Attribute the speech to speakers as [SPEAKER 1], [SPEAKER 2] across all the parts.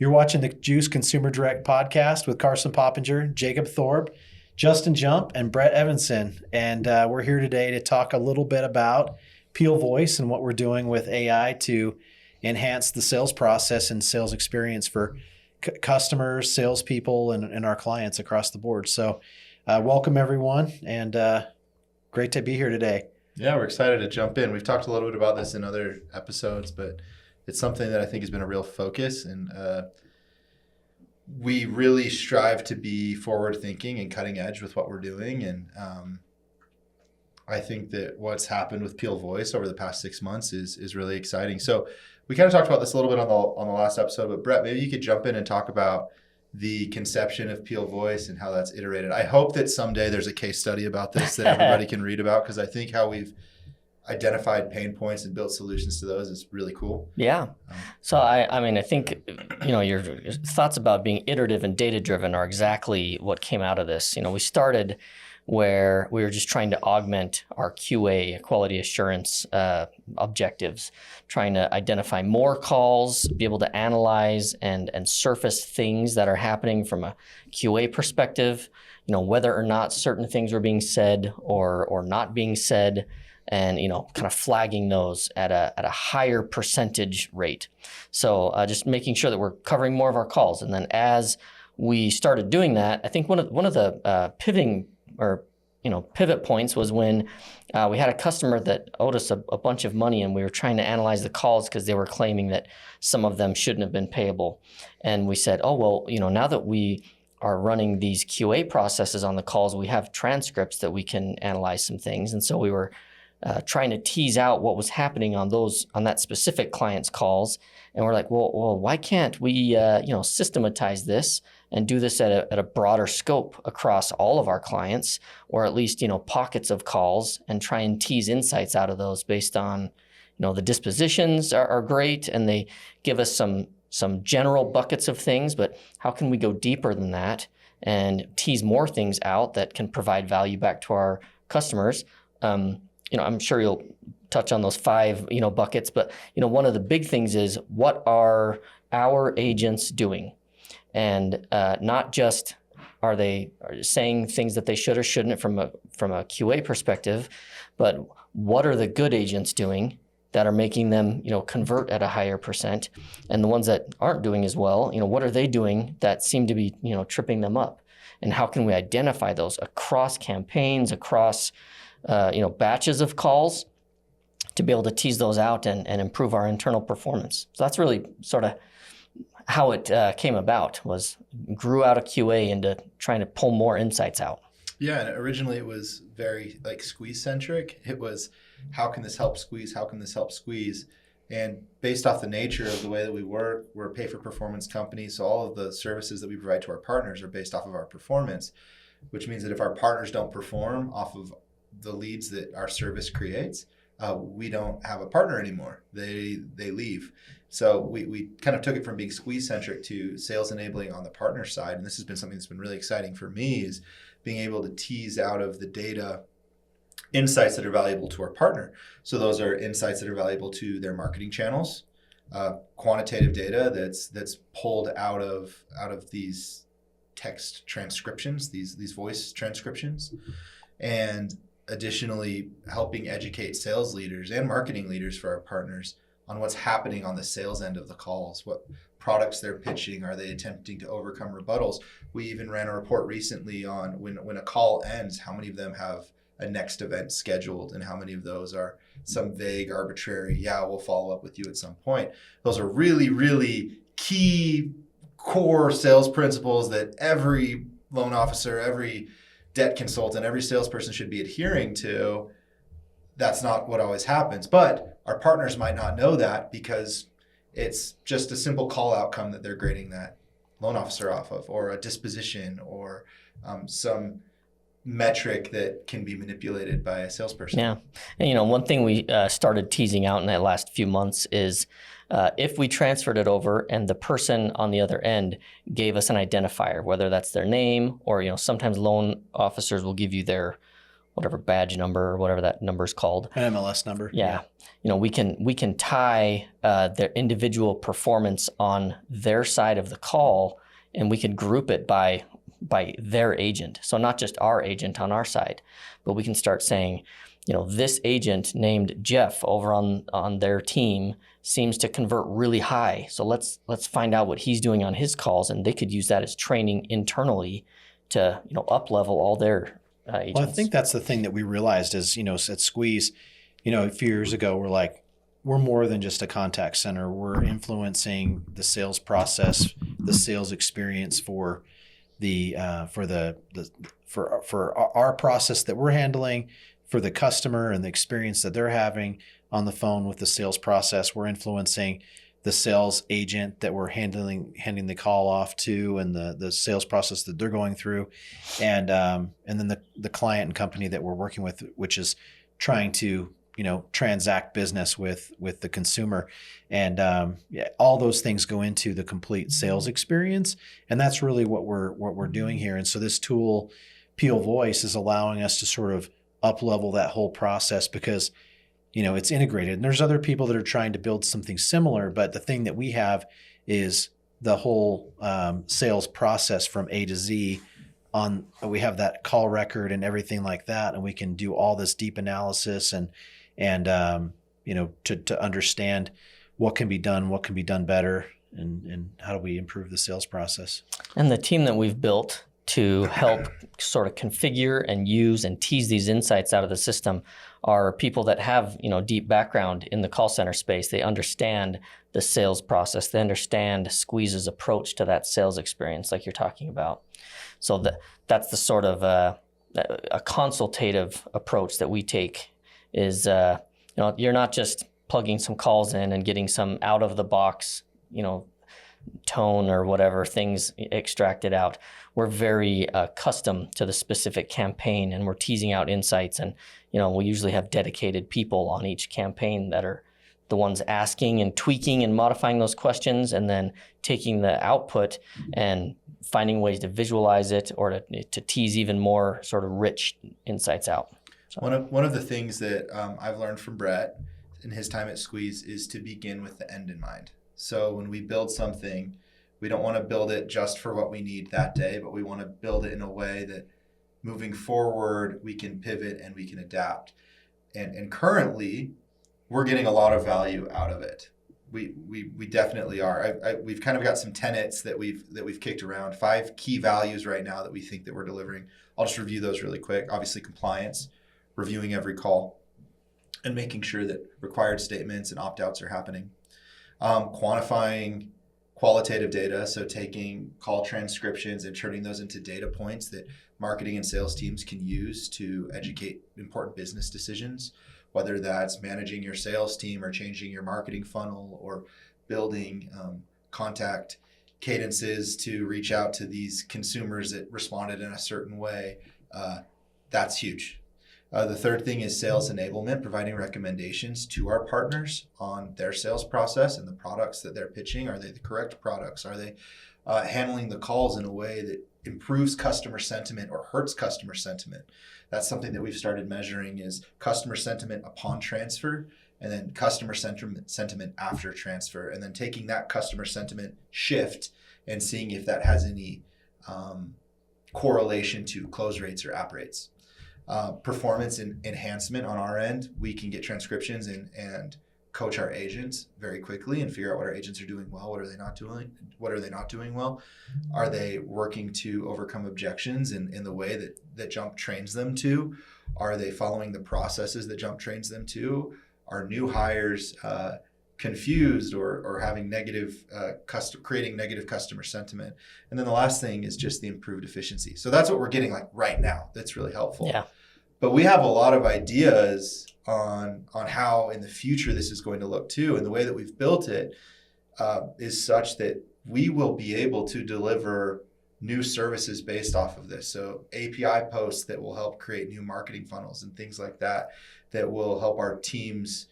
[SPEAKER 1] You're watching the Juice Consumer Direct podcast with Carson Poppinger, Jacob Thorpe, Justin Jump, and Brett Evanson. And we're here today to talk a little bit about Peel Voice and what we're doing with AI to enhance the sales process and sales experience for customers, salespeople, and our clients across the board. So welcome, everyone, and great to be here today.
[SPEAKER 2] Yeah, we're excited to jump in. We've talked a little bit about this in other episodes, but it's something that I think has been a real focus, and we really strive to be forward-thinking and cutting edge with what we're doing. And I think that what's happened with Peel Voice over the past 6 months is really exciting. So we kind of talked about this a little bit on the last episode, but Brett, maybe you could jump in and talk about the conception of Peel Voice and how that's iterated. I hope that someday there's a case study about this that everybody can read about, because I think how we've identified pain points and built solutions to those is really cool.
[SPEAKER 3] Yeah. So I think, your thoughts about being iterative and data-driven are exactly what came out of this. We started where we were just trying to augment our QA, quality assurance objectives, trying to identify more calls, be able to analyze and surface things that are happening from a QA perspective, whether or not certain things were being said or not being said, and kind of flagging those at a higher percentage rate. So just making sure that we're covering more of our calls. And then as we started doing that, I think one of the pivot points was when we had a customer that owed us a bunch of money, and we were trying to analyze the calls because they were claiming that some of them shouldn't have been payable. And we said, now that we are running these QA processes on the calls, we have transcripts that we can analyze some things. And so we were trying to tease out what was happening on that specific client's calls. And we're like, well, why can't we, systematize this and do this at a broader scope across all of our clients, or at least, pockets of calls, and try and tease insights out of those based on, the dispositions are great, and they give us some general buckets of things, but how can we go deeper than that and tease more things out that can provide value back to our customers? I'm sure you'll touch on those 5, buckets, but, one of the big things is, what are our agents doing? And not just are they saying things that they should or shouldn't from a QA perspective, but what are the good agents doing that are making them, convert at a higher percent? And the ones that aren't doing as well, what are they doing that seem to be, tripping them up? And how can we identify those across campaigns, across batches of calls, to be able to tease those out and improve our internal performance? So that's really sort of how it came about, grew out of QA into trying to pull more insights out.
[SPEAKER 2] Yeah, and originally it was very squeeze centric. It was, how can this help squeeze? How can this help squeeze? And based off the nature of the way that we work, we're a pay for performance company. So all of the services that we provide to our partners are based off of our performance, which means that if our partners don't perform off of the leads that our service creates, we don't have a partner anymore. They leave. So we kind of took it from being squeeze centric to sales enabling on the partner side. And this has been something that's been really exciting for me, is being able to tease out of the data insights that are valuable to our partner. So those are insights that are valuable to their marketing channels, quantitative data that's pulled out of these text transcriptions, these voice transcriptions, and additionally helping educate sales leaders and marketing leaders for our partners on what's happening on the sales end of the calls, what products they're pitching, are they attempting to overcome rebuttals. We even ran a report recently on when a call ends, how many of them have a next event scheduled, and how many of those are some vague, arbitrary, we'll follow up with you at some point. Those are really, really key core sales principles that every loan officer, every debt consultant, every salesperson should be adhering to. That's not what always happens, but our partners might not know that, because it's just a simple call outcome that they're grading that loan officer off of, or a disposition, or some metric that can be manipulated by a salesperson.
[SPEAKER 3] Yeah. And, one thing we started teasing out in the last few months is if we transferred it over and the person on the other end gave us an identifier, whether that's their name or, sometimes loan officers will give you their whatever badge number or whatever that number is called.
[SPEAKER 1] An MLS number.
[SPEAKER 3] Yeah. We can tie their individual performance on their side of the call, and we could group it by their agent. So not just our agent on our side, but we can start saying, this agent named Jeff over on their team seems to convert really high. So let's find out what he's doing on his calls, and they could use that as training internally to up level all their agents.
[SPEAKER 1] Well, I think that's the thing that we realized is, at Squeeze, a few years ago, we're more than just a contact center. We're influencing the sales process, the sales experience for our process that we're handling, for the customer and the experience that they're having on the phone with the sales process. We're influencing the sales agent that we're handing the call off to, and the sales process that they're going through, and then the client and company that we're working with, which is trying to transact business with the consumer, and all those things go into the complete sales experience, and that's really what we're doing here. And so this tool, Peel Voice, is allowing us to sort of up level that whole process, because it's integrated, and there's other people that are trying to build something similar, but the thing that we have is the whole sales process from A to Z. We have that call record and everything like that, and we can do all this deep analysis and to understand what can be done better, and how do we improve the sales process.
[SPEAKER 3] And the team that we've built to help sort of configure and use and tease these insights out of the system are people that have, deep background in the call center space. They understand the sales process. They understand Squeeze's approach to that sales experience, like you're talking about. So that's the sort of a consultative approach that we take. Is you're not just plugging some calls in and getting some out of the box, tone or whatever things extracted out. We're very custom to the specific campaign, and we're teasing out insights. And we usually have dedicated people on each campaign that are the ones asking and tweaking and modifying those questions, and then taking the output and finding ways to visualize it or to tease even more sort of rich insights out. So.
[SPEAKER 2] One of the things that I've learned from Brett in his time at Squeeze is to begin with the end in mind. So when we build something, we don't want to build it just for what we need that day, but we want to build it in a way that moving forward, we can pivot and we can adapt. And currently, we're getting a lot of value out of it. We definitely are. We've kind of got some tenets that we've kicked around, 5 key values right now that we think that we're delivering. I'll just review those really quick. Obviously, compliance, reviewing every call, and making sure that required statements and opt-outs are happening. Quantifying qualitative data, so taking call transcriptions and turning those into data points that marketing and sales teams can use to educate important business decisions, whether that's managing your sales team or changing your marketing funnel or building contact cadences to reach out to these consumers that responded in a certain way. That's huge. The third thing is sales enablement, providing recommendations to our partners on their sales process and the products that they're pitching. Are they the correct products? Are they handling the calls in a way that improves customer sentiment or hurts customer sentiment? That's something that we've started measuring, is customer sentiment upon transfer, and then customer sentiment after transfer, and then taking that customer sentiment shift and seeing if that has any correlation to close rates or app rates. Performance and enhancement on our end, we can get transcriptions and coach our agents very quickly and figure out what our agents are doing well, what are they not doing well, are they working to overcome objections in the way that Jump trains them to, are they following the processes that Jump trains them to, are new hires confused or having creating negative customer sentiment. And then the last thing is just the improved efficiency. So that's what we're getting like right now. That's really helpful.
[SPEAKER 3] Yeah.
[SPEAKER 2] But we have a lot of ideas on how in the future this is going to look too. And the way that we've built it is such that we will be able to deliver new services based off of this. So API posts that will help create new marketing funnels and things like that will help our teams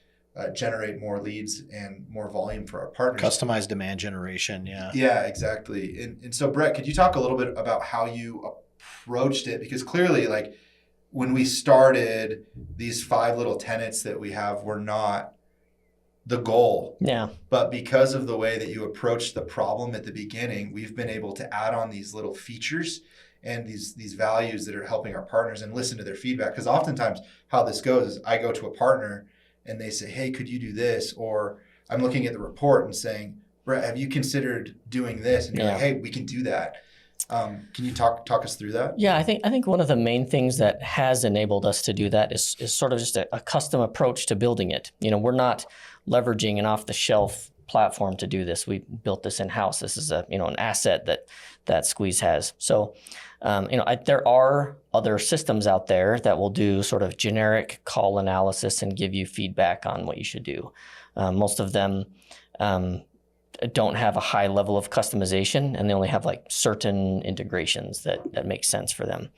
[SPEAKER 2] generate more leads and more volume for our partners.
[SPEAKER 1] Customized demand generation, yeah.
[SPEAKER 2] Yeah, exactly. And so Brett, could you talk a little bit about how you approached it? Because clearly, like, when we started, these 5 little tenets that we have were not the goal.
[SPEAKER 3] Yeah.
[SPEAKER 2] But because of the way that you approached the problem at the beginning, we've been able to add on these little features and these values that are helping our partners and listen to their feedback. Because oftentimes how this goes is I go to a partner and they say, hey, could you do this? Or I'm looking at the report and saying, Brett, have you considered doing this? And you're like, hey, we can do that. Can you talk us through that?
[SPEAKER 3] Yeah, I think one of the main things that has enabled us to do that is sort of just a custom approach to building it. We're not leveraging an off-the-shelf platform to do this. We built this in-house. This is an asset that Squeeze has. So, there are other systems out there that will do sort of generic call analysis and give you feedback on what you should do. Most of them don't have a high level of customization, and they only have like certain integrations that make sense for them.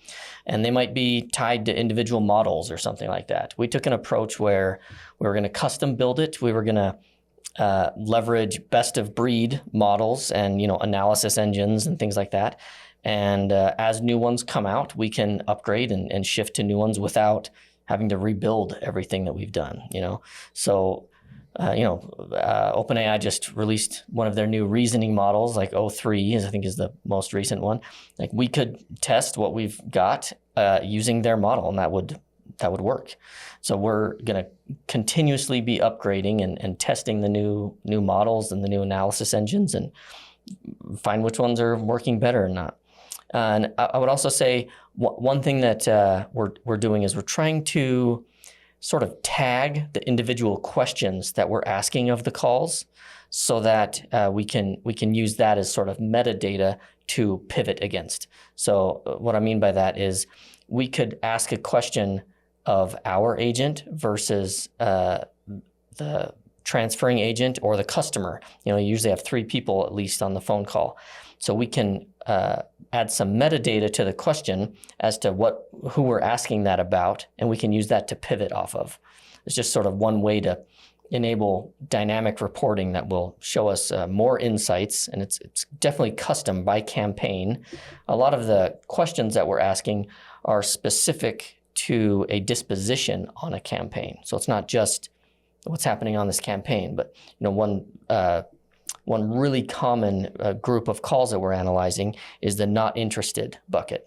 [SPEAKER 3] And they might be tied to individual models or something like that. We took an approach where we were going to custom build it. We were going to leverage best of breed models and analysis engines and things like that. And as new ones come out, we can upgrade and shift to new ones without having to rebuild everything that we've done. So. OpenAI just released one of their new reasoning models, like O3 I think is the most recent one. Like we could test what we've got using their model, and that would work. So we're going to continuously be upgrading and testing the new models and the new analysis engines and find which ones are working better or not. And I would also say one thing that we're doing is we're trying to sort of tag the individual questions that we're asking of the calls, so that we can use that as sort of metadata to pivot against. So what I mean by that is we could ask a question of our agent versus the transferring agent or the customer. You usually have 3 people at least on the phone call. So we can add some metadata to the question as to who we're asking that about, and we can use that to pivot off of. It's just sort of one way to enable dynamic reporting that will show us more insights, and it's definitely custom by campaign. A lot of the questions that we're asking are specific to a disposition on a campaign. So it's not just what's happening on this campaign, but one really common group of calls that we're analyzing is the not interested bucket.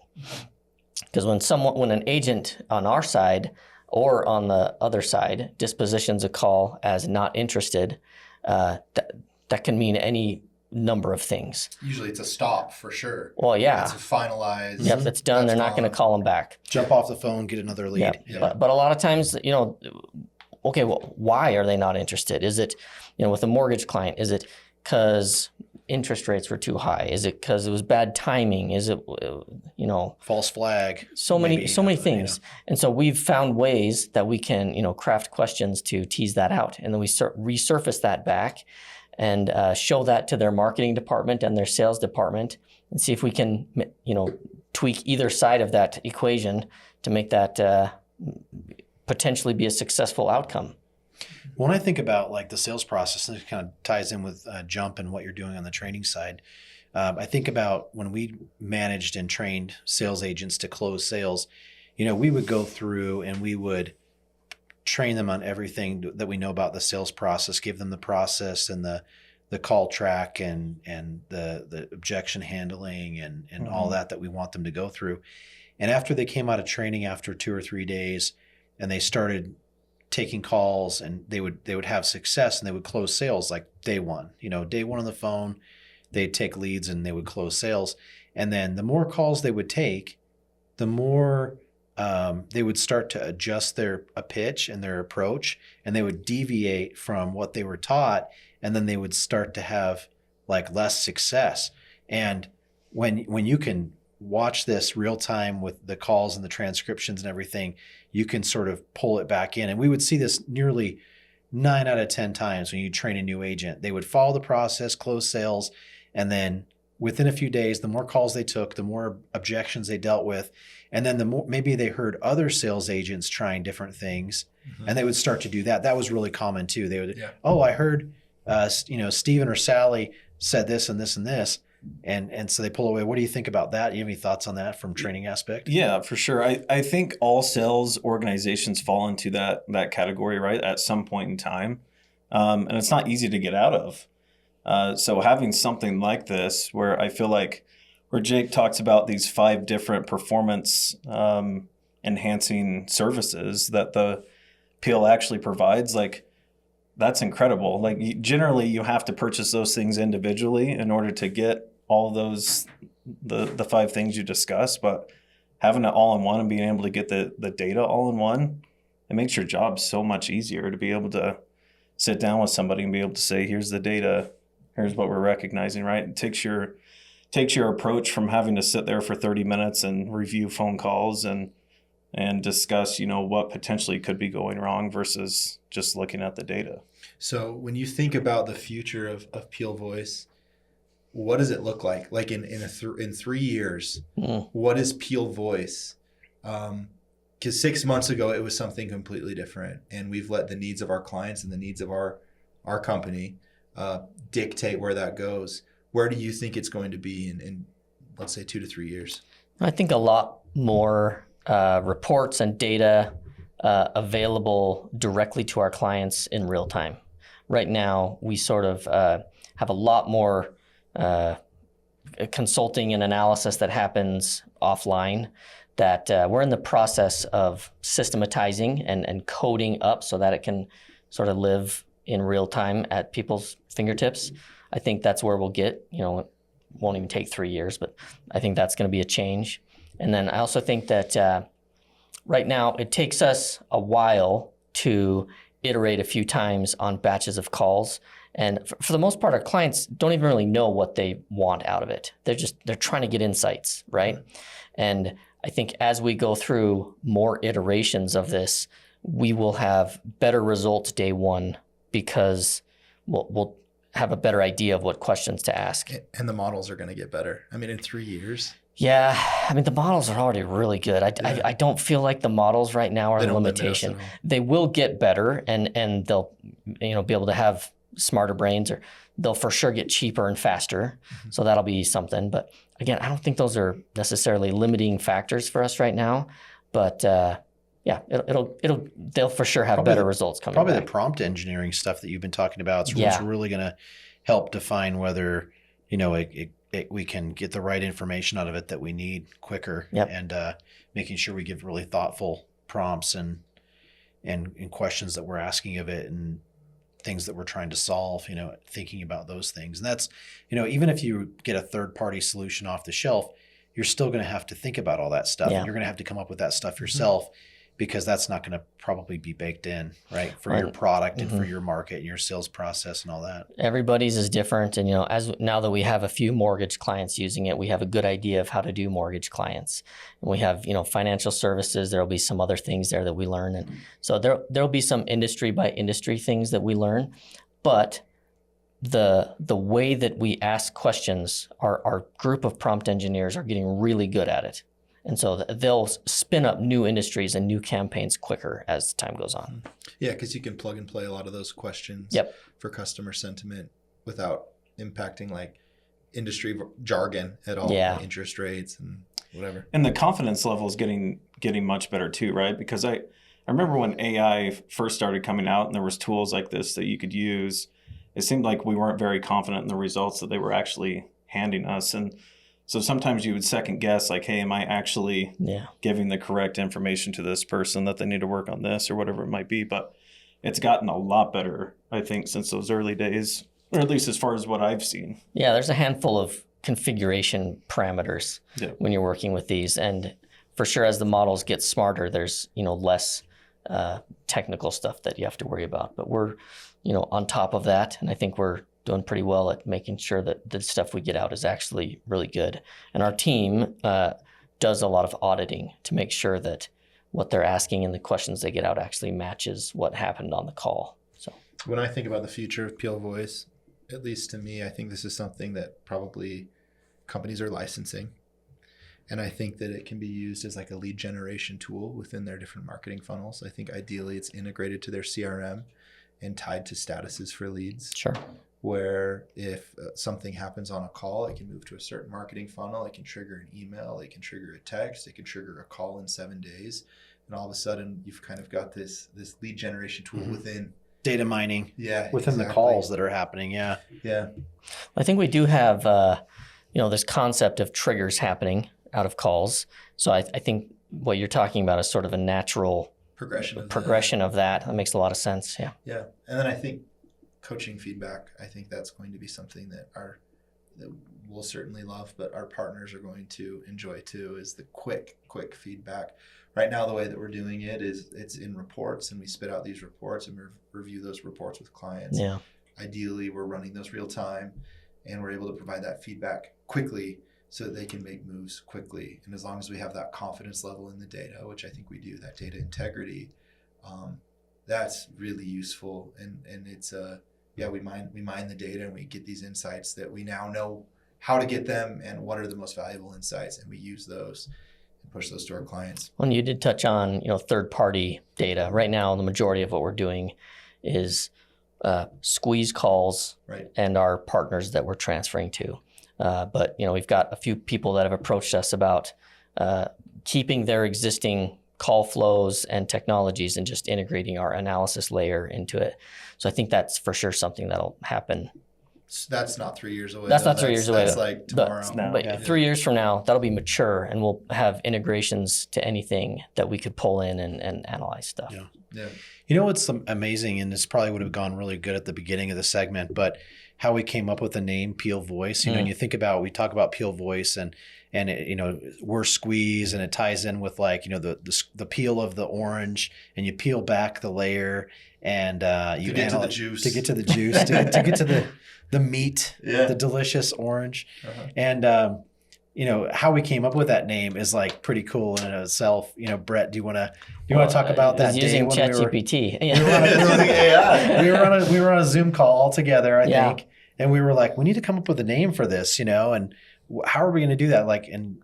[SPEAKER 3] Because when an agent on our side or on the other side dispositions a call as not interested, that can mean any number of things.
[SPEAKER 2] Usually it's a stop for sure.
[SPEAKER 3] Well, yeah.
[SPEAKER 2] It's a finalized.
[SPEAKER 3] Yep, it's done. They're not going to call them back.
[SPEAKER 1] Jump off the phone, get another lead.
[SPEAKER 3] Yep.
[SPEAKER 2] Yeah.
[SPEAKER 3] But a lot of times, okay, well, why are they not interested? Is it, with a mortgage client, is it because interest rates were too high? Is it because it was bad timing? Is it,
[SPEAKER 1] false flag?
[SPEAKER 3] So many things. And so we've found ways that we can, craft questions to tease that out. And then we resurface that back and show that to their marketing department and their sales department and see if we can, tweak either side of that equation to make that potentially be a successful outcome.
[SPEAKER 1] When I think about like the sales process, and it kind of ties in with Jump and what you're doing on the training side, I think about when we managed and trained sales agents to close sales, we would go through and we would train them on everything that we know about the sales process, give them the process and the call track and the objection handling and mm-hmm. all that we want them to go through. And after they came out of training after 2 or 3 days and they started taking calls and they would have success and they would close sales like day one. Day one on the phone, they'd take leads and they would close sales. And then the more calls they would take, the more they would start to adjust their pitch and their approach, and they would deviate from what they were taught, and then they would start to have like less success. And when you can watch this real time with the calls and the transcriptions and everything, you can sort of pull it back in. And we would see this nearly 9 out of 10 times when you train a new agent. They would follow the process, close sales, and then within a few days, the more calls they took, the more objections they dealt with, and then the more maybe they heard other sales agents trying different things, mm-hmm. and they would start to do that. That was really common too. They would, I heard, Steven or Sally said this and this and this. and so they pull away. What do you think about that? You have any thoughts on that from training aspect?
[SPEAKER 4] Yeah, for sure. I think all sales organizations fall into that category, right, at some point in time. And it's not easy to get out of. So having something like this where I feel like where Jake talks about these 5 different performance enhancing services that the PL actually provides, like that's incredible. Like generally you have to purchase those things individually in order to get all those, the 5 things you discussed, but having it all in one and being able to get the data all in one, it makes your job so much easier to be able to sit down with somebody and be able to say, here's the data, here's what we're recognizing, right? It takes your approach from having to sit there for 30 minutes and review phone calls and discuss, what potentially could be going wrong versus just looking at the data.
[SPEAKER 2] So when you think about the future of Peel Voice, what does it look like? Like in 3 years, what is Peel Voice? Because 6 months ago, it was something completely different. And we've let the needs of our clients and the needs of our company dictate where that goes. Where do you think it's going to be in let's say 2 to 3 years?
[SPEAKER 3] I think a lot more reports and data available directly to our clients in real time. Right now, we sort of have a lot more consulting and analysis that happens offline that we're in the process of systematizing and coding up so that it can sort of live in real time at people's fingertips. I think that's where we'll get, it won't even take 3 years, but I think that's going to be a change. And then I also think that right now it takes us a while to iterate a few times on batches of calls. And for the most part, our clients don't even really know what they want out of it. They're trying to get insights, right? And I think as we go through more iterations of this, we will have better results day one because we'll have a better idea of what questions to ask.
[SPEAKER 2] And the models are going to get better. I mean, in 3 years.
[SPEAKER 3] Yeah, I mean, the models are already really good. I don't feel like the models right now are the limitation. They will get better and they'll be able to have smarter brains, or they'll for sure get cheaper and faster. Mm-hmm. So that'll be something. But again, I don't think those are necessarily limiting factors for us right now. But yeah, they'll for sure have better results coming.
[SPEAKER 1] Probably
[SPEAKER 3] back.
[SPEAKER 1] The prompt engineering stuff that you've been talking about is really going to help define whether we can get the right information out of it that we need quicker, and making sure we give really thoughtful prompts and questions that we're asking of it and things that we're trying to solve, thinking about those things. And that's, even if you get a third-party solution off the shelf, you're still going to have to think about all that stuff. And you're going to have to come up with that stuff yourself, because that's not going to probably be baked in, right, for your product and for your market and your sales process and all that.
[SPEAKER 3] Everybody's is different. And, now that we have a few mortgage clients using it, we have a good idea of how to do mortgage clients. And we have, financial services. There'll be some other things there that we learn. And so there'll be some industry by industry things that we learn. But the way that we ask questions, our group of prompt engineers are getting really good at it. And so they'll spin up new industries and new campaigns quicker as time goes on.
[SPEAKER 2] Yeah, because you can plug and play a lot of those questions for customer sentiment without impacting like industry jargon at all, like interest rates and whatever.
[SPEAKER 4] And the confidence level is getting much better too, right? Because I remember when AI first started coming out and there was tools like this that you could use, it seemed like we weren't very confident in the results that they were actually handing us. And so sometimes you would second guess, like, hey, am I actually giving the correct information to this person that they need to work on this or whatever it might be? But it's gotten a lot better, I think, since those early days, or at least as far as what I've seen.
[SPEAKER 3] Yeah, there's a handful of configuration parameters when you're working with these. And for sure, as the models get smarter, there's, less technical stuff that you have to worry about. But we're, on top of that. And I think we're doing pretty well at making sure that the stuff we get out is actually really good. And our team does a lot of auditing to make sure that what they're asking and the questions they get out actually matches what happened on the call. So
[SPEAKER 2] when I think about the future of Peel Voice, at least to me, I think this is something that probably companies are licensing. And I think that it can be used as like a lead generation tool within their different marketing funnels. I think ideally it's integrated to their CRM and tied to statuses for leads.
[SPEAKER 3] Sure.
[SPEAKER 2] where if something happens on a call, it can move to a certain marketing funnel. It can trigger an email. It can trigger a text. It can trigger a call in 7 days. And all of a sudden, you've kind of got this lead generation tool within
[SPEAKER 1] data mining.
[SPEAKER 2] Yeah,
[SPEAKER 1] within the
[SPEAKER 2] exactly.
[SPEAKER 1] calls that are happening. Yeah.
[SPEAKER 2] Yeah.
[SPEAKER 3] I think we do have, this concept of triggers happening out of calls. So I think what you're talking about is sort of a natural
[SPEAKER 2] progression
[SPEAKER 3] of that. That makes a lot of sense. Yeah.
[SPEAKER 2] Yeah. And then I think coaching feedback, I think that's going to be something that we'll certainly love, but our partners are going to enjoy too, is the quick feedback. Right now, the way that we're doing it is it's in reports, and we spit out these reports and we review those reports with clients.
[SPEAKER 3] Yeah.
[SPEAKER 2] Ideally, we're running those real time, and we're able to provide that feedback quickly so that they can make moves quickly. And as long as we have that confidence level in the data, which I think we do, that data integrity, that's really useful. And it's we mine the data, and we get these insights that we now know how to get them and what are the most valuable insights, and we use those and push those to our clients.
[SPEAKER 3] When you did touch on, third-party data, right now the majority of what we're doing is squeeze calls,
[SPEAKER 2] Right.
[SPEAKER 3] and our partners that we're transferring to. But we've got a few people that have approached us about keeping their existing call flows and technologies and just integrating our analysis layer into it. So I think that's for sure something that'll happen.
[SPEAKER 2] That's not 3 years away.
[SPEAKER 3] That's
[SPEAKER 2] though.
[SPEAKER 3] not 3 years away.
[SPEAKER 2] That's like tomorrow.
[SPEAKER 4] now.
[SPEAKER 3] But
[SPEAKER 1] Yeah.
[SPEAKER 3] 3 years from now, that'll be mature, and we'll have integrations to anything that we could pull in and analyze stuff.
[SPEAKER 1] Yeah.
[SPEAKER 2] Yeah.
[SPEAKER 1] You know what's amazing, and this probably would have gone really good at the beginning of the segment, but how we came up with the name Peel Voice. And you think about, we talk about Peel Voice and it, we're squeeze, and it ties in with the peel of the orange, and you peel back the layer, and you
[SPEAKER 2] get to the juice.
[SPEAKER 1] to get to the juice, to get to the meat,
[SPEAKER 2] Yeah.
[SPEAKER 1] the delicious orange.
[SPEAKER 2] Uh-huh.
[SPEAKER 1] And how we came up with that name is pretty cool in and of itself. Brett, do you want to talk about that day
[SPEAKER 3] using
[SPEAKER 1] when we were
[SPEAKER 3] ChatGPT?
[SPEAKER 2] Using AI.
[SPEAKER 1] we were on a Zoom call all together, I
[SPEAKER 3] Yeah.
[SPEAKER 1] think, and we were like, we need to come up with a name for this, and how are we going to do that?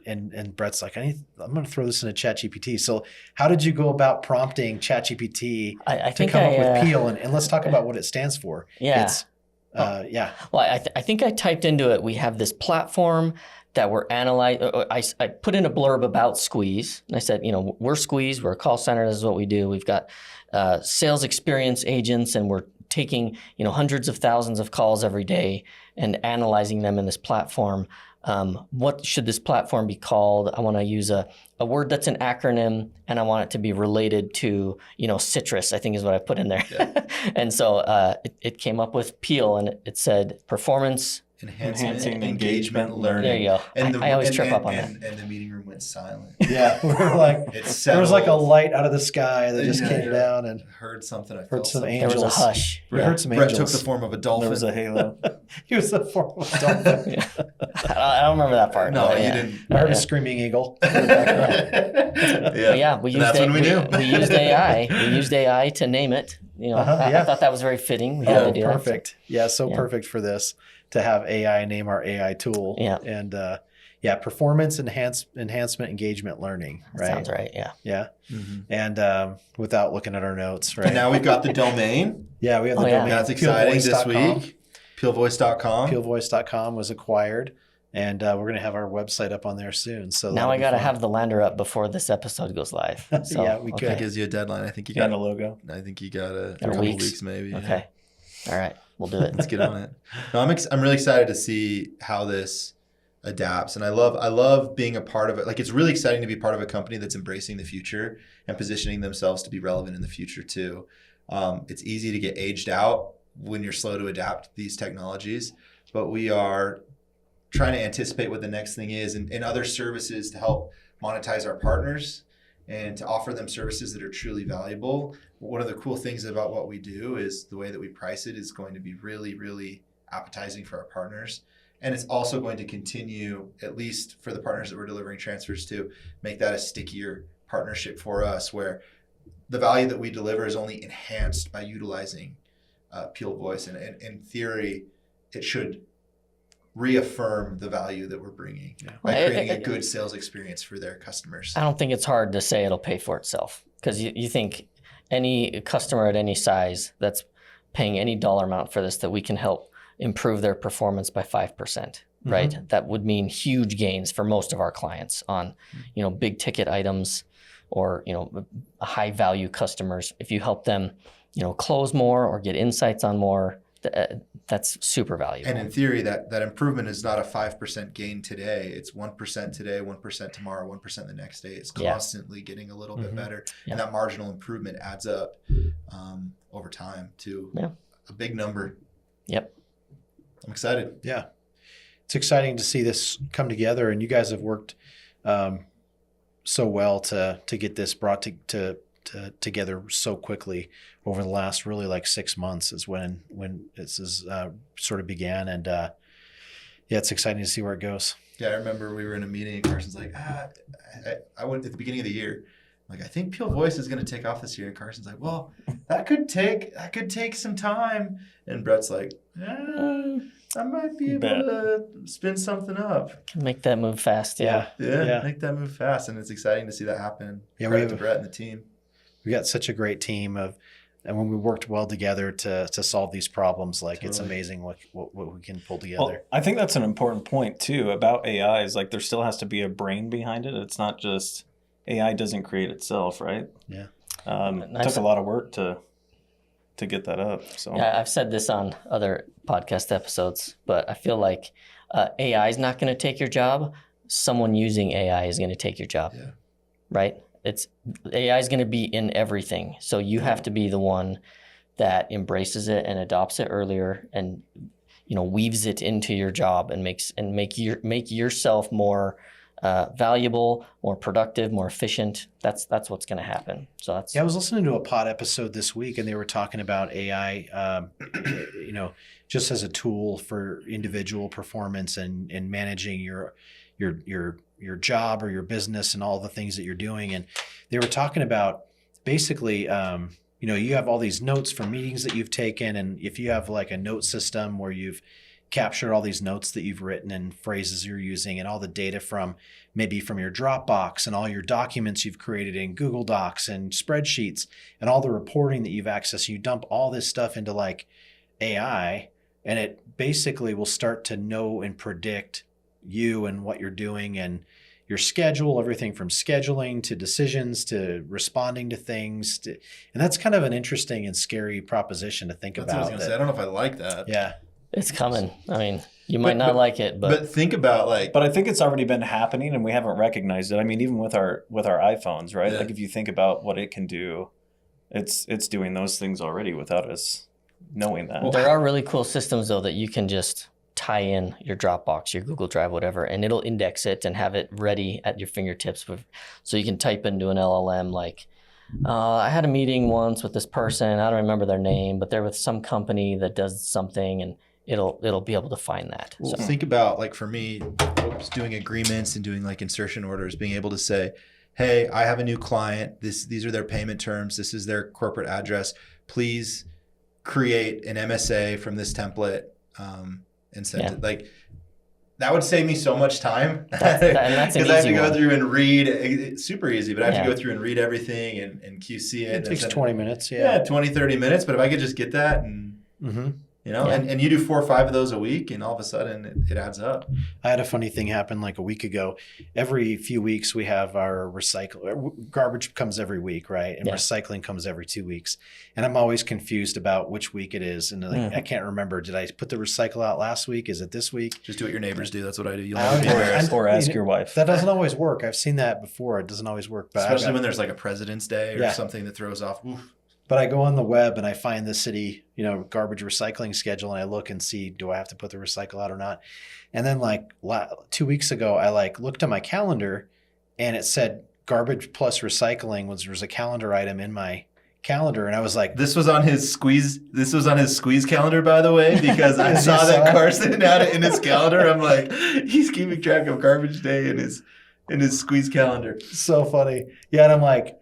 [SPEAKER 1] And Brett's like, I'm going to throw this into ChatGPT. So how did you go about prompting ChatGPT
[SPEAKER 3] I
[SPEAKER 1] to
[SPEAKER 3] think
[SPEAKER 1] come up with Peel? And let's talk about what it stands for.
[SPEAKER 3] Yeah.
[SPEAKER 1] It's, yeah.
[SPEAKER 3] Well, I think I typed into it, we have this platform that we're analyzing. I put in a blurb about Squeeze, and I said, we're Squeeze, we're a call center, this is what we do. We've got sales experience agents, and we're taking hundreds of thousands of calls every day and analyzing them in this platform. What should this platform be called? I want to use a word that's an acronym, and I want it to be related to, citrus, I think is what I put in there.
[SPEAKER 2] Yeah.
[SPEAKER 3] And so it came up with Peel, and it said performance.
[SPEAKER 2] Enhancing engagement learning.
[SPEAKER 3] There you go. I always trip up on that.
[SPEAKER 2] And the meeting room went silent.
[SPEAKER 1] Yeah. We were like,
[SPEAKER 2] It's
[SPEAKER 1] there was like a
[SPEAKER 2] settled.
[SPEAKER 1] light out of the sky that just
[SPEAKER 2] Yeah.
[SPEAKER 1] came down, and
[SPEAKER 2] Heard something. I
[SPEAKER 1] heard
[SPEAKER 2] felt
[SPEAKER 1] some
[SPEAKER 2] something.
[SPEAKER 3] There was a
[SPEAKER 1] angels.
[SPEAKER 3] hush.
[SPEAKER 1] We heard some
[SPEAKER 2] Brett
[SPEAKER 1] angels.
[SPEAKER 2] took the form of a dolphin.
[SPEAKER 4] There was a halo.
[SPEAKER 1] He was the form of a dolphin.
[SPEAKER 3] I don't remember that part.
[SPEAKER 2] No,
[SPEAKER 3] but
[SPEAKER 2] you
[SPEAKER 3] yeah.
[SPEAKER 2] didn't.
[SPEAKER 1] I heard a screaming eagle in the background.
[SPEAKER 3] But yeah, we used
[SPEAKER 2] That's when we knew.
[SPEAKER 3] we used AI. We used AI to name it. I thought that was very fitting. We had to do that.
[SPEAKER 1] Perfect. Yeah, so
[SPEAKER 3] Yeah.
[SPEAKER 1] perfect for this to have AI name our AI tool.
[SPEAKER 3] Yeah.
[SPEAKER 1] And performance enhancement engagement learning.
[SPEAKER 3] That
[SPEAKER 1] Right.
[SPEAKER 3] sounds right. Yeah.
[SPEAKER 1] Yeah.
[SPEAKER 2] Mhm.
[SPEAKER 1] And without looking at our notes, right?
[SPEAKER 2] And now we've got the domain.
[SPEAKER 1] yeah, we have the
[SPEAKER 3] Oh, yeah.
[SPEAKER 1] domain.
[SPEAKER 2] That's exciting this
[SPEAKER 1] peelvoice.com.
[SPEAKER 2] week. Peelvoice.com.
[SPEAKER 1] Peelvoice.com was acquired, and we're going to have our website up on there soon. So
[SPEAKER 3] Now
[SPEAKER 1] that'll
[SPEAKER 3] I
[SPEAKER 1] be
[SPEAKER 3] got to
[SPEAKER 1] fun.
[SPEAKER 3] have the lander up before this episode goes live. So,
[SPEAKER 1] Yeah, we
[SPEAKER 2] That
[SPEAKER 1] could.
[SPEAKER 2] gives you a deadline. I think you
[SPEAKER 4] Got
[SPEAKER 2] got.
[SPEAKER 4] a logo.
[SPEAKER 2] I think you got a
[SPEAKER 3] Or
[SPEAKER 2] couple
[SPEAKER 3] weeks.
[SPEAKER 2] weeks maybe.
[SPEAKER 3] Okay. All right. We'll do it.
[SPEAKER 2] Let's get on it. No, I'm really excited to see how this adapts, and I love being a part of it. Like, it's really exciting to be part of a company that's embracing the future and positioning themselves to be relevant in the future too. It's easy to get aged out when you're slow to adapt these technologies, but we are trying to anticipate what the next thing is, and other services to help monetize our partners and to offer them services that are truly valuable. One of the cool things about what we do is the way that we price it is going to be really, really appetizing for our partners. And it's also going to continue, at least for the partners that we're delivering transfers to, make that a stickier partnership for us, where the value that we deliver is only enhanced by utilizing Peel Voice. And in theory, it should reaffirm the value that we're bringing by
[SPEAKER 3] Well,
[SPEAKER 2] creating a good sales experience for their customers.
[SPEAKER 3] I don't think it's hard to say it'll pay for itself, because you think any customer at any size that's paying any dollar amount for this that we can help improve their performance by 5%, right? That would mean huge gains for most of our clients on, big ticket items or, high value customers. If you help them, close more or get insights on more, that's super valuable.
[SPEAKER 2] And in theory, that improvement is not a 5% gain today. It's 1% today, 1% tomorrow, 1% the next day. It's constantly getting a little bit better.
[SPEAKER 3] Yeah.
[SPEAKER 2] And that marginal improvement adds up over time to a big number.
[SPEAKER 3] Yep.
[SPEAKER 2] I'm excited.
[SPEAKER 1] Yeah. It's exciting to see this come together, and you guys have worked so well to get this brought together so quickly over the last really like 6 months is when this is sort of began. And it's exciting to see where it goes.
[SPEAKER 2] Yeah, I remember we were in a meeting and Carson's like, I went at the beginning of the year. Like, I think Peel Voice is going to take off this year. And Carson's like, well, that could take some time. And Brett's like, I might be able to spin something up.
[SPEAKER 3] Can make that move fast. Yeah.
[SPEAKER 2] Make that move fast. And it's exciting to see that happen.
[SPEAKER 1] Yeah,
[SPEAKER 2] Credit to Brett and the team.
[SPEAKER 1] We got such a great team and when we worked well together to solve these problems, like it's amazing what we can pull together.
[SPEAKER 4] Well, I think that's an important point too about AI is like there still has to be a brain behind it. It's not just AI doesn't create itself, right?
[SPEAKER 1] Yeah.
[SPEAKER 4] It took a lot of work to get that up. So
[SPEAKER 3] yeah, I've said this on other podcast episodes, but I feel like AI is not going to take your job. Someone using AI is going to take your job, right? AI is going to be in everything. So you have to be the one that embraces it and adopts it earlier and, weaves it into your job and make yourself more valuable, more productive, more efficient. That's what's going to happen. So that's.
[SPEAKER 1] Yeah, I was listening to a pod episode this week, and they were talking about AI, just as a tool for individual performance and managing your job or your business and all the things that you're doing. And they were talking about basically, you have all these notes from meetings that you've taken, and if you have like a note system where you've captured all these notes that you've written and phrases you're using and all the data from your Dropbox and all your documents you've created in Google Docs and spreadsheets and all the reporting that you've accessed, you dump all this stuff into like AI, and it basically will start to know and predict you and what you're doing and your schedule, everything from scheduling to decisions to responding to things. And that's kind of an interesting and scary proposition to think
[SPEAKER 2] That's
[SPEAKER 1] about.
[SPEAKER 2] what I was going to say. I don't know if I like that.
[SPEAKER 1] Yeah.
[SPEAKER 3] It's coming. I mean, you might not like it,
[SPEAKER 2] But think about
[SPEAKER 4] But I think it's already been happening and we haven't recognized it. I mean, even with our iPhones, right?
[SPEAKER 2] Yeah.
[SPEAKER 4] Like if you think about what it can do, it's doing those things already without us knowing that.
[SPEAKER 3] there are really cool systems though that you can just tie in your Dropbox, your Google Drive, whatever, and it'll index it and have it ready at your fingertips. So you can type into an LLM like, I had a meeting once with this person. I don't remember their name, but they're with some company that does something, and it'll be able to find that.
[SPEAKER 2] Well,
[SPEAKER 3] So
[SPEAKER 2] think about like for me, doing agreements and doing like insertion orders, being able to say, hey, I have a new client. These are their payment terms. This is their corporate address. Please create an MSA from this template and send it. Like that would save me so much time
[SPEAKER 3] that's an
[SPEAKER 2] because I have to
[SPEAKER 3] easy
[SPEAKER 2] go
[SPEAKER 3] one.
[SPEAKER 2] through and read. It's super easy, but I have to go through and read everything and QC it.
[SPEAKER 1] It takes 20 minutes.
[SPEAKER 2] Yeah, 20, 30 minutes. But if I could just get that and and you do 4 or 5 of those a week, and all of a sudden it adds up.
[SPEAKER 1] I had a funny thing happen like a week ago. Every few weeks we have our garbage comes every week, right? And recycling comes every 2 weeks. And I'm always confused about which week it is. And like, I can't remember. Did I put the recycle out last week? Is it this week?
[SPEAKER 2] Just do what your neighbors do. That's what I do. You'll
[SPEAKER 1] I
[SPEAKER 2] never be
[SPEAKER 1] don't know.
[SPEAKER 2] embarrassed.
[SPEAKER 4] Or ask your wife.
[SPEAKER 1] That doesn't always work. I've seen that before. It doesn't always work. But
[SPEAKER 2] Especially when there's like a President's Day or
[SPEAKER 1] Yeah.
[SPEAKER 2] something that throws off. Oof.
[SPEAKER 1] But I go on the web and I find the city, garbage recycling schedule, and I look and see, do I have to put the recycle out or not? And then like 2 weeks ago, I like looked at my calendar and it said garbage plus recycling was a calendar item in my calendar. And I was like,
[SPEAKER 2] This was on his squeeze calendar, by the way, because I
[SPEAKER 1] You
[SPEAKER 2] saw
[SPEAKER 1] saw
[SPEAKER 2] that
[SPEAKER 1] it?
[SPEAKER 2] Carson had it in his calendar. I'm like, he's keeping track of garbage day in his squeeze calendar.
[SPEAKER 1] so funny. Yeah. And I'm like,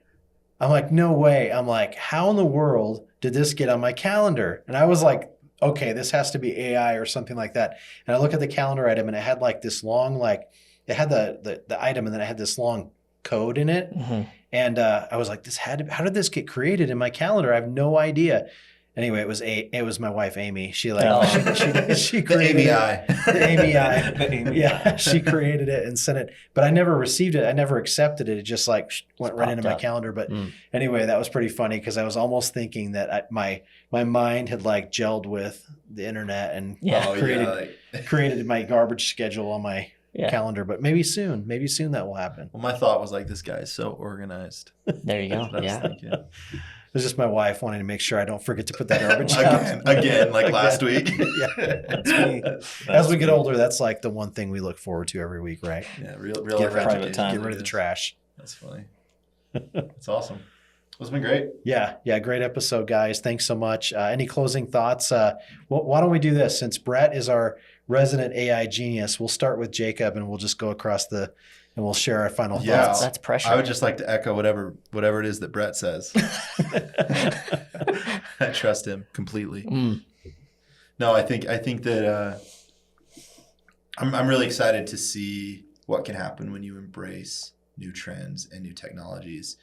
[SPEAKER 1] no way. I'm like, how in the world did this get on my calendar? And I was like, okay, this has to be AI or something like that. And I look at the calendar item and it had like this long, it had the item and then it had this long code in it.
[SPEAKER 3] Mhm.
[SPEAKER 1] And I was like, how did this get created in my calendar? I have no idea. Anyway, it was my wife Amy. She she
[SPEAKER 2] The
[SPEAKER 1] created
[SPEAKER 2] ABI.
[SPEAKER 1] the ABI.
[SPEAKER 4] The ABI.
[SPEAKER 1] Yeah, she created it and sent it, but I never received it. I never accepted it. It just like went right into my
[SPEAKER 3] popped up.
[SPEAKER 1] calendar. But
[SPEAKER 3] Mm.
[SPEAKER 1] anyway, that was pretty funny because I was almost thinking that my mind had like gelled with the internet and
[SPEAKER 3] Yeah.
[SPEAKER 2] Oh,
[SPEAKER 1] created
[SPEAKER 2] yeah.
[SPEAKER 1] created my garbage schedule on my
[SPEAKER 3] Yeah.
[SPEAKER 1] calendar. But maybe soon that will happen.
[SPEAKER 2] Well, my thought was like, this guy is so organized.
[SPEAKER 3] There you go.
[SPEAKER 2] That's what I was
[SPEAKER 3] Yeah.
[SPEAKER 2] thinking.
[SPEAKER 1] It was just my wife wanting to make sure I don't forget to put that garbage out.
[SPEAKER 2] Again, like last week.
[SPEAKER 1] Yeah.
[SPEAKER 4] That's me.
[SPEAKER 1] As we get older, that's like the one thing we look forward to every week, right?
[SPEAKER 2] Yeah, real
[SPEAKER 1] Get
[SPEAKER 2] life
[SPEAKER 1] rid,
[SPEAKER 4] private
[SPEAKER 2] education.
[SPEAKER 4] time.
[SPEAKER 1] get rid of the trash.
[SPEAKER 2] That's funny. That's awesome. It's been great.
[SPEAKER 1] Yeah, great episode, guys. Thanks so much. Any closing thoughts? Why don't we do this? Since Brett is our resident AI genius, we'll start with Jacob and we'll just go across and we'll share our final
[SPEAKER 2] Yeah.
[SPEAKER 1] thoughts.
[SPEAKER 3] That's pressure.
[SPEAKER 2] I would just like to echo whatever it is that Brett says. I trust him completely.
[SPEAKER 3] Mm.
[SPEAKER 2] No, I think that I'm really excited to see what can happen when you embrace new trends and new technologies.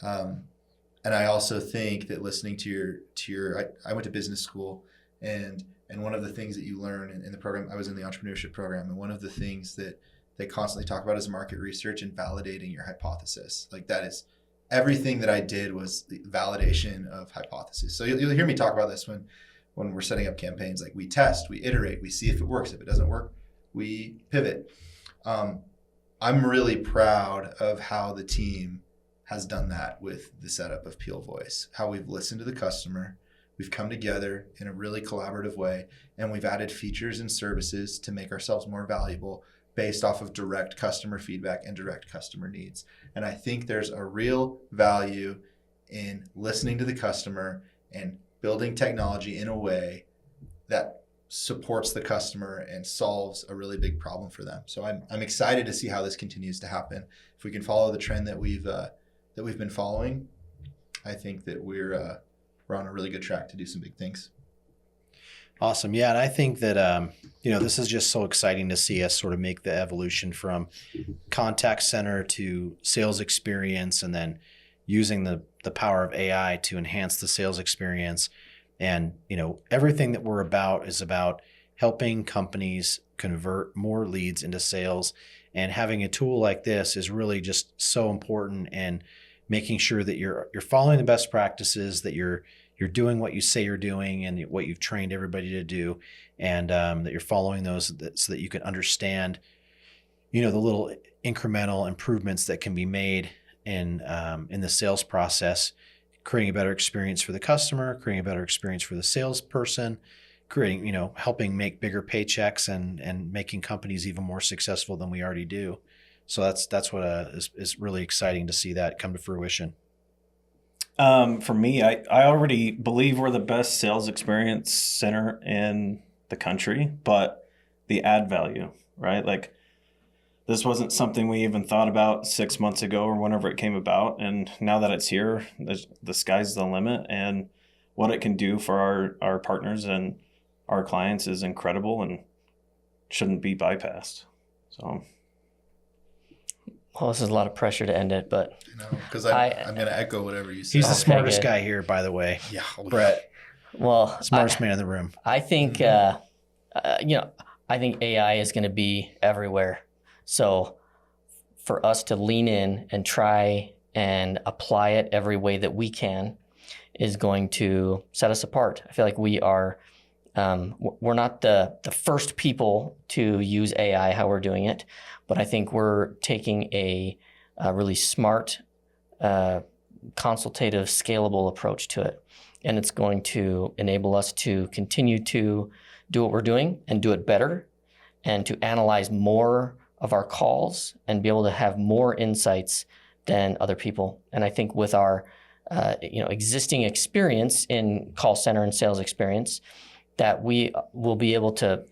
[SPEAKER 2] And I also think that listening to your I went to business school, and one of the things that you learn in the program, I was in the entrepreneurship program, and one of the things that they constantly talk about is market research and validating your hypothesis. Like that is everything that I did was the validation of hypothesis. So you'll hear me talk about this when we're setting up campaigns. Like we test, we iterate, we see if it works. If it doesn't work, we pivot. I'm really proud of how the team has done that with the setup of Peel Voice, how we've listened to the customer, we've come together in a really collaborative way, and we've added features and services to make ourselves more valuable based off of direct customer feedback and direct customer needs. And I think there's a real value in listening to the customer and building technology in a way that supports the customer and solves a really big problem for them. So I'm excited to see how this continues to happen. If we can follow the trend that we've been following, I think that we're on a really good track to do some big things.
[SPEAKER 1] Awesome. Yeah. And I think that, this is just so exciting to see us sort of make the evolution from contact center to sales experience, and then using the power of AI to enhance the sales experience. And, everything that we're about is about helping companies convert more leads into sales. And having a tool like this is really just so important, and making sure that you're following the best practices, that you're doing what you say you're doing and what you've trained everybody to do, and that you're following those so that you can understand, the little incremental improvements that can be made in the sales process, creating a better experience for the customer, creating a better experience for the salesperson, creating, helping make bigger paychecks and making companies even more successful than we already do. So that's what is really exciting to see that come to fruition.
[SPEAKER 4] For me, I already believe we're the best sales experience center in the country, but the add value, right? Like this wasn't something we even thought about 6 months ago or whenever it came about. And now that it's here, the sky's the limit, and what it can do for our partners and our clients is incredible and shouldn't be bypassed. So.
[SPEAKER 3] Well, this is a lot of pressure to end it, but
[SPEAKER 2] Because I'm going to echo whatever you said.
[SPEAKER 1] He's the
[SPEAKER 3] Okay,
[SPEAKER 1] smartest
[SPEAKER 3] good.
[SPEAKER 1] guy here, by the way.
[SPEAKER 2] Yeah.
[SPEAKER 1] Brett,
[SPEAKER 3] well,
[SPEAKER 1] smartest man in the room.
[SPEAKER 3] I think I think AI is going to be everywhere. So for us to lean in and try and apply it every way that we can is going to set us apart. I feel like we are we're not the first people to use AI how we're doing it, but I think we're taking a really smart, consultative, scalable approach to it. And it's going to enable us to continue to do what we're doing and do it better, and to analyze more of our calls and be able to have more insights than other people. And I think with our existing experience in call center and sales experience, that we will be able to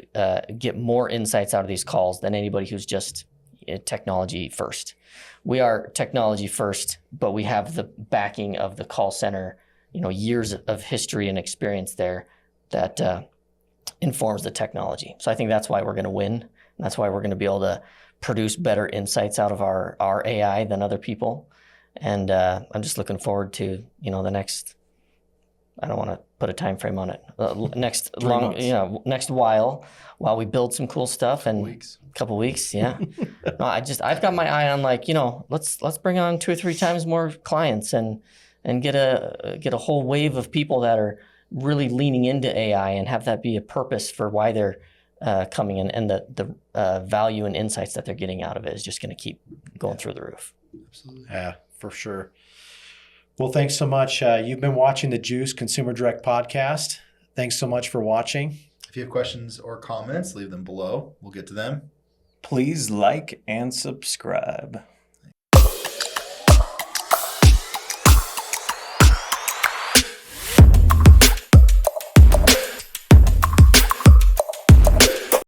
[SPEAKER 3] get more insights out of these calls than anybody who's just technology first. We are technology first, but we have the backing of the call center, years of history and experience there that informs the technology. So I think that's why we're going to win. And that's why we're going to be able to produce better insights out of our AI than other people. And I'm just looking forward to, the next I don't want to put a time frame on it. Next
[SPEAKER 4] 3 months.
[SPEAKER 3] next while we build some cool stuff and
[SPEAKER 2] Weeks.
[SPEAKER 3] couple weeks, yeah. No, I've got my eye on like, let's bring on 2 or 3 times more clients and get a whole wave of people that are really leaning into AI and have that be a purpose for why they're coming in, and the value and insights that they're getting out of it is just going to keep going through the roof.
[SPEAKER 2] Absolutely.
[SPEAKER 1] Yeah, for sure. Well, thanks so much. You've been watching the Juice Consumer Direct podcast. Thanks so much for watching.
[SPEAKER 2] If you have questions or comments, leave them below. We'll get to them.
[SPEAKER 4] Please like and subscribe.